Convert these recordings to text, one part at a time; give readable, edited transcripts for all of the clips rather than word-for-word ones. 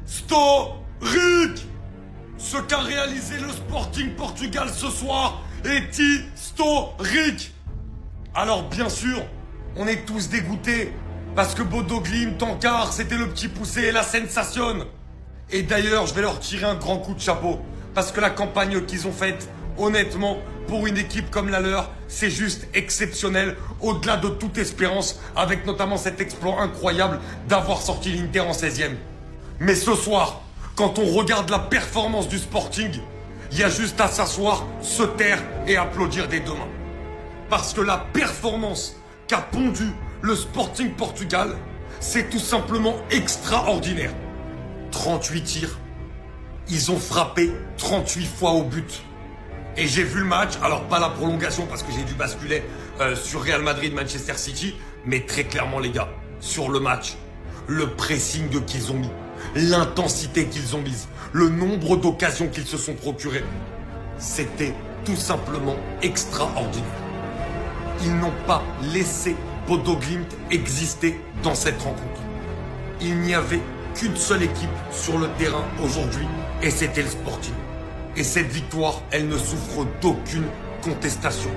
historique. Ce qu'a réalisé le Sporting Portugal ce soir est historique. Alors bien sûr, on est tous dégoûtés parce que Bodo Glimt en quart, c'était le petit poussé et la sensation. Et d'ailleurs, je vais leur tirer un grand coup de chapeau parce que la campagne qu'ils ont faite, honnêtement, pour une équipe comme la leur, c'est juste exceptionnel, au-delà de toute espérance, avec notamment cet exploit incroyable d'avoir sorti l'Inter en 16e. Mais ce soir, quand on regarde la performance du Sporting, il y a juste à s'asseoir, se taire et applaudir des deux mains. Parce que la performance qu'a pondu le Sporting Portugal, c'est tout simplement extraordinaire. 38 tirs, ils ont frappé 38 fois au but. Et j'ai vu le match, alors pas la prolongation parce que j'ai dû basculer sur Real Madrid-Manchester City, mais très clairement les gars, sur le match, le pressing qu'ils ont mis, l'intensité qu'ils ont mise, le nombre d'occasions qu'ils se sont procurées, c'était tout simplement extraordinaire. Ils n'ont pas laissé Bodo Glimt exister dans cette rencontre. Il n'y avait qu'une seule équipe sur le terrain aujourd'hui, et c'était le Sporting. Et cette victoire, elle ne souffre d'aucune contestation.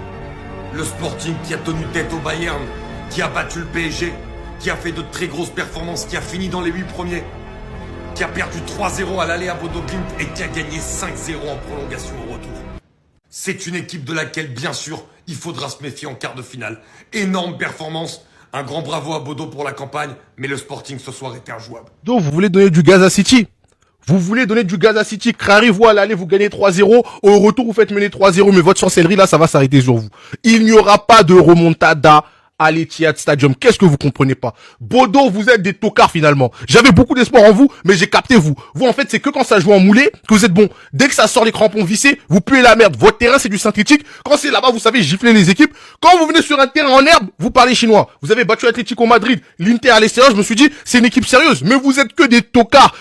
Le Sporting qui a tenu tête au Bayern, qui a battu le PSG, qui a fait de très grosses performances, qui a fini dans les 8 premiers, qui a perdu 3-0 à l'aller à Bodo Glimt et qui a gagné 5-0 en prolongation au retour. C'est une équipe de laquelle, bien sûr, il faudra se méfier en quart de finale. Énorme performance, un grand bravo à Bodo pour la campagne, mais le Sporting ce soir était injouable. Donc vous voulez donner du gaz à City? Vous voulez donner du gaz à City, Crary-vous à l'aller, vous gagnez 3-0, au retour vous faites mener 3-0, mais votre sorcellerie là, ça va s'arrêter sur vous. Il n'y aura pas de remontada à l'Etihad Stadium. Qu'est-ce que vous comprenez pas? Bodo, vous êtes des tocards finalement. J'avais beaucoup d'espoir en vous, mais j'ai capté vous. Vous en fait, c'est que quand ça joue en moulé que vous êtes bon. Dès que ça sort les crampons vissés, vous puez la merde. Votre terrain c'est du synthétique. Quand c'est là-bas, vous savez gifler les équipes. Quand vous venez sur un terrain en herbe, vous parlez chinois. Vous avez battu Atlético Madrid, l'Inter à l'extérieur, je me suis dit, c'est une équipe sérieuse. Mais vous êtes que des tocards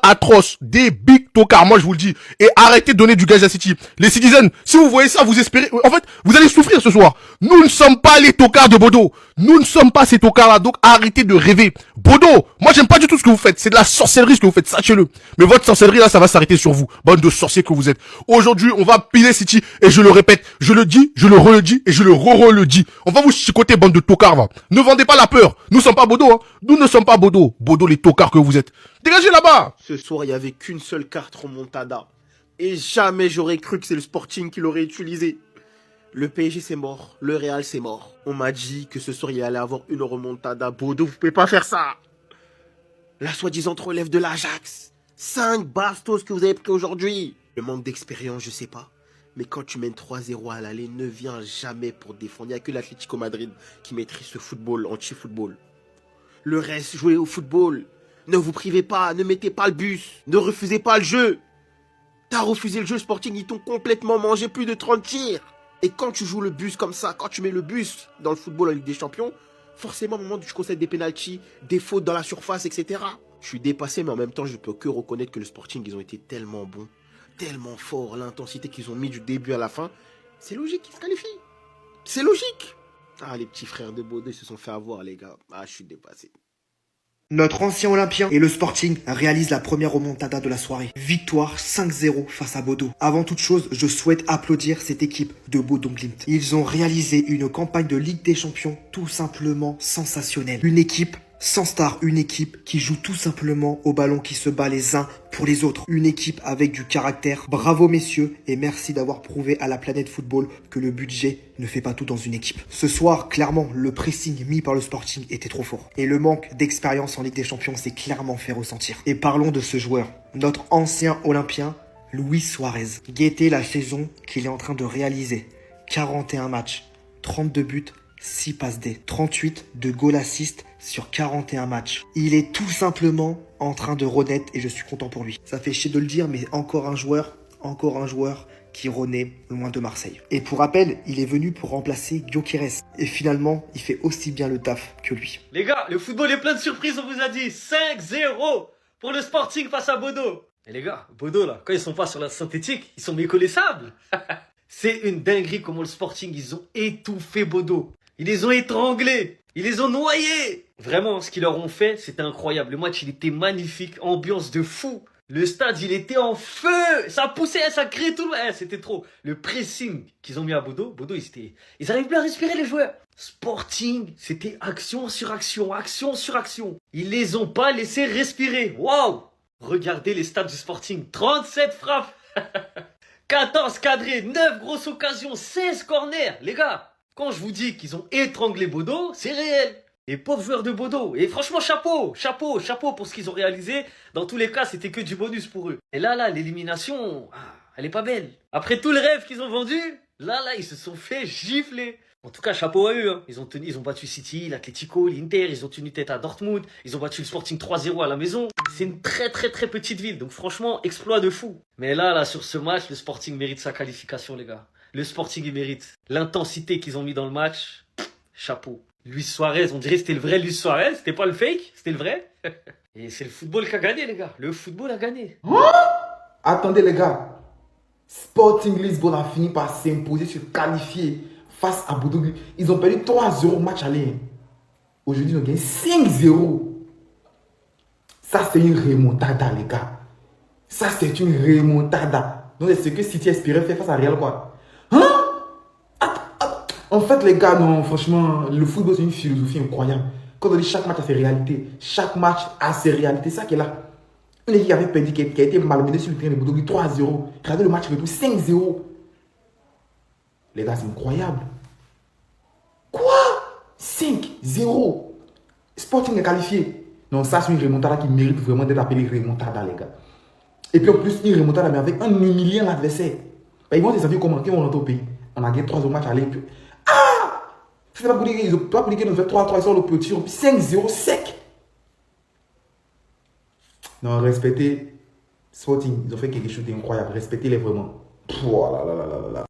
atroces, des big tocards. Moi je vous le dis. Et arrêtez de donner du gaz à City. Les Citizens, si vous voyez ça, vous espérez, en fait, vous allez souffrir ce soir. Nous ne sommes pas les tocards de Bodo. Nous ne sommes pas ces tocards-là, donc arrêtez de rêver. Bodo, moi j'aime pas du tout ce que vous faites. C'est de la sorcellerie ce que vous faites, sachez-le. Mais votre sorcellerie là, ça va s'arrêter sur vous. Bande de sorciers que vous êtes. Aujourd'hui, on va piler City, et je le répète, je le dis, je le re-le-dis, et je le re-le dis. On va vous chicoter, bande de tocards, va. Ne vendez pas la peur. Nous ne sommes pas Bodo, hein. Nous ne sommes pas Bodo. Bodo, les tocards que vous êtes. Dégagez là-bas. Ce soir, il n'y avait qu'une seule carte remontada. Et jamais j'aurais cru que c'est le Sporting qui l'aurait utilisé. Le PSG c'est mort, le Real c'est mort. On m'a dit que ce soir il allait avoir une remontada. Bodo, vous pouvez pas faire ça. La soi-disant relève de l'Ajax. 5 bastos que vous avez pris aujourd'hui. Le manque d'expérience, je sais pas. Mais quand tu mènes 3-0 à l'aller, ne viens jamais pour défendre. Il n'y a que l'Atlético Madrid qui maîtrise ce football, anti-football. Le reste, jouez au football. Ne vous privez pas, ne mettez pas le bus. Ne refusez pas le jeu. T'as refusé le jeu Sporting, ils t'ont complètement mangé plus de 30 tirs. Et quand tu joues le bus comme ça, quand tu mets le bus dans le football en Ligue des Champions, forcément, au moment où tu concèdes des pénaltys, des fautes dans la surface, etc. Je suis dépassé, mais en même temps, je ne peux que reconnaître que le Sporting, ils ont été tellement bons, tellement forts, l'intensité qu'ils ont mis du début à la fin. C'est logique qu'ils se qualifient. C'est logique. Ah, les petits frères de Bodo, ils se sont fait avoir, les gars. Ah, je suis dépassé. Notre ancien Olympien et le Sporting réalisent la première remontada de la soirée. Victoire 5-0 face à Bodo. Avant toute chose, je souhaite applaudir cette équipe de Bodo Glimt. Ils ont réalisé une campagne de Ligue des Champions tout simplement sensationnelle. Une équipe sans star, une équipe qui joue tout simplement au ballon, qui se bat les uns pour les autres. Une équipe avec du caractère. Bravo messieurs et merci d'avoir prouvé à la planète football que le budget ne fait pas tout dans une équipe. Ce soir, clairement, le pressing mis par le Sporting était trop fort. Et le manque d'expérience en Ligue des Champions s'est clairement fait ressentir. Et parlons de ce joueur, notre ancien Olympien, Luis Suarez. Guettez la saison qu'il est en train de réaliser. 41 matchs, 32 buts, 6 passes D, 38 de goal assist sur 41 matchs. Il est tout simplement en train de renaître et je suis content pour lui. Ça fait chier de le dire, mais encore un joueur qui renaît loin de Marseille. Et pour rappel, il est venu pour remplacer Gyökeres. Et finalement, il fait aussi bien le taf que lui. Les gars, le football est plein de surprises, on vous a dit. 5-0 pour le Sporting face à Bodo. Et les gars, Bodo là, quand ils sont pas sur la synthétique, ils sont méconnaissables. C'est une dinguerie comment le Sporting, ils ont étouffé Bodo. Ils les ont étranglés. Ils les ont noyés. Vraiment, ce qu'ils leur ont fait, c'était incroyable. Le match, il était magnifique, ambiance de fou. Le stade, il était en feu. Ça poussait, ça criait tout. C'était trop. Le pressing qu'ils ont mis à Bodo, ils n'arrivent plus à respirer, les joueurs. Sporting, c'était action sur action, action sur action. Ils les ont pas laissés respirer. Waouh! Regardez les stats du Sporting. 37 frappes. 14 cadrés, 9 grosses occasions, 16 corners. Les gars, quand je vous dis qu'ils ont étranglé Bodo, c'est réel. Les pauvres joueurs de Bodo. Et franchement, chapeau pour ce qu'ils ont réalisé. Dans tous les cas, c'était que du bonus pour eux. Et là, l'élimination, elle est pas belle. Après tout le rêve qu'ils ont vendu, là, ils se sont fait gifler. En tout cas, chapeau à eux. Hein. Ils ont battu City, l'Atlético, l'Inter, ils ont tenu tête à Dortmund, ils ont battu le Sporting 3-0 à la maison. C'est une très petite ville, donc franchement, exploit de fou. Mais là, sur ce match, le Sporting mérite sa qualification, les gars. Le Sporting, il mérite. L'intensité qu'ils ont mis dans le match, chapeau. Luis Suarez, on dirait que c'était le vrai Luis Suarez, c'était pas le fake, c'était le vrai. Et c'est le football qui a gagné, les gars. Le football a gagné. Attendez les gars, Sporting Lisbonne a fini par s'imposer, se qualifier face à Bodo Glimt. Ils ont perdu 3-0 match aller. Aujourd'hui, ils ont gagné 5-0. Ça, c'est une remontada, les gars. Ça, c'est une remontada. Donc, c'est ce que City espérait faire face à Real, quoi. Hein? En fait, les gars, non, franchement, le football, c'est une philosophie incroyable. Quand on dit chaque match a ses réalités, chaque match a ses réalités, ça qui est là. Une équipe qui avait perdu, qui a été malmenée sur le terrain de Bodo Glimt 3-0. Regardez le match retour 5-0. Les gars, c'est incroyable. Quoi? 5-0. Sporting est qualifié. Non, ça, c'est une remontada qui mérite vraiment d'être appelée remontada, les gars. Et puis en plus, une remontada, mais avec un humiliant adversaire. Ben, ils vont se sentir comment? Qu'ils vont rentrer au pays. On a gagné 3 matchs aller. C'est pas pour dire qu'ils ont pas pour dire qu'ils ont fait 3-3, ils sont le petit. 5-0 sec. Non, respectez Sporting. Ils ont fait quelque chose d'incroyable. Respectez-les vraiment. Pouah, là, là, là, là, là.